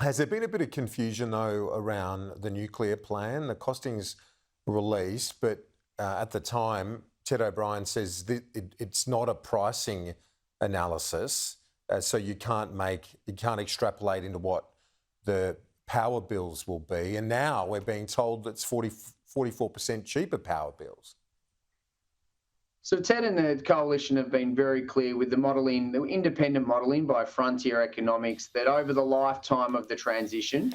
Has there been a bit of confusion, though, around the nuclear plan? The costings released, but at the time, Ted O'Brien says that it's not a pricing analysis, so you can't extrapolate into what the power bills will be. And now we're being told it's 44% cheaper power bills. So Ted and the coalition have been very clear with the modelling, the independent modelling by Frontier Economics, that over the lifetime of the transition,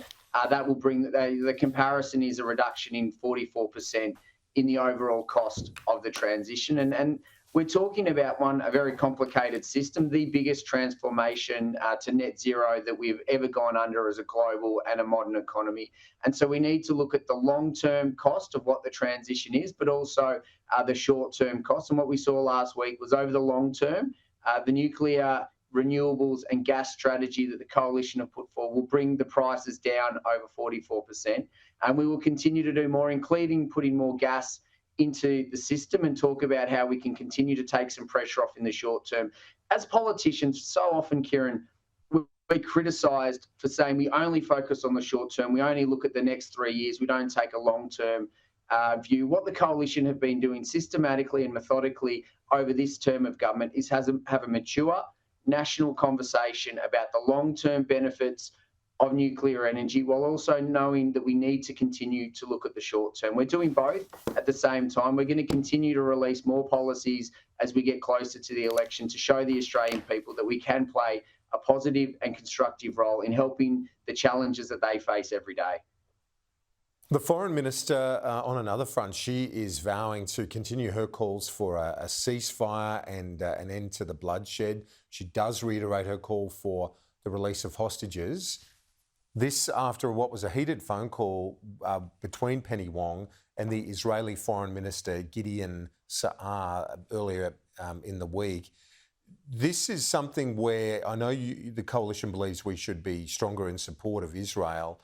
that will bring the comparison is a reduction in 44% in the overall cost of the transition. And we're talking about a very complicated system, the biggest transformation to net zero that we've ever gone under as a global and a modern economy. And so we need to look at the long-term cost of what the transition is, but also the short-term cost. And what we saw last week was over the long term, the nuclear, renewables and gas strategy that the coalition have put forward will bring the prices down over 44%. And we will continue to do more, including putting more gas into the system, and talk about how we can continue to take some pressure off in the short term. As politicians, so often, Kieran, we're criticised for saying we only focus on the short term, we only look at the next 3 years, we don't take a long-term view. What the coalition have been doing systematically and methodically over this term of government is have a mature national conversation about the long-term benefits of nuclear energy, while also knowing that we need to continue to look at the short term. We're doing both at the same time. We're going to continue to release more policies as we get closer to the election to show the Australian people that we can play a positive and constructive role in helping the challenges that they face every day. The Foreign Minister, on another front, she is vowing to continue her calls for a ceasefire and an end to the bloodshed. She does reiterate her call for the release of hostages. This after what was a heated phone call between Penny Wong and the Israeli Foreign Minister Gideon Sa'ar earlier in the week. This is something where I know the coalition believes we should be stronger in support of Israel,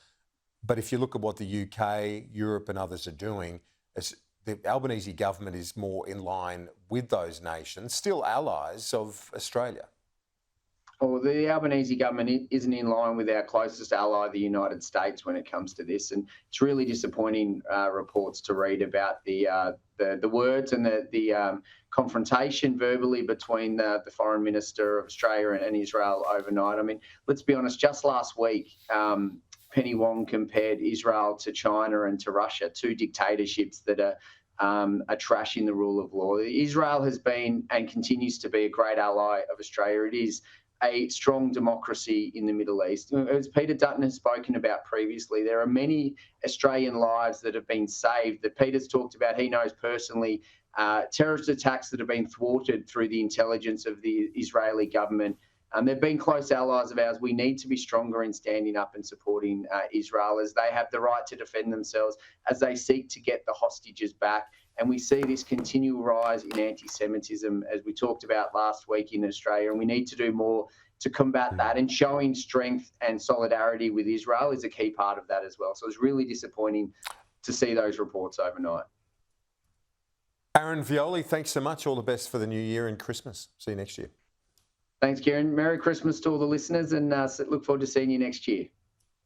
but if you look at what the UK, Europe and others are doing, the Albanese government is more in line with those nations, still allies of Australia. Well, the Albanese government isn't in line with our closest ally, the United States, when it comes to this, and it's really disappointing reports to read about the words and the confrontation verbally between the Foreign Minister of Australia and Israel overnight. I mean, let's be honest. Just last week, Penny Wong compared Israel to China and to Russia, two dictatorships that are trashing the rule of law. Israel has been and continues to be a great ally of Australia. It is a strong democracy in the Middle East. As Peter Dutton has spoken about previously, there are many Australian lives that have been saved that Peter's talked about. He knows personally terrorist attacks that have been thwarted through the intelligence of the Israeli government. They've been close allies of ours. We need to be stronger in standing up and supporting Israel, as they have the right to defend themselves, as they seek to get the hostages back. And we see this continual rise in anti-Semitism, as we talked about last week in Australia, and we need to do more to combat that. And showing strength and solidarity with Israel is a key part of that as well. So it's really disappointing to see those reports overnight. Aaron Violi, thanks so much. All the best for the new year and Christmas. See you next year. Thanks, Kieran. Merry Christmas to all the listeners, and look forward to seeing you next year.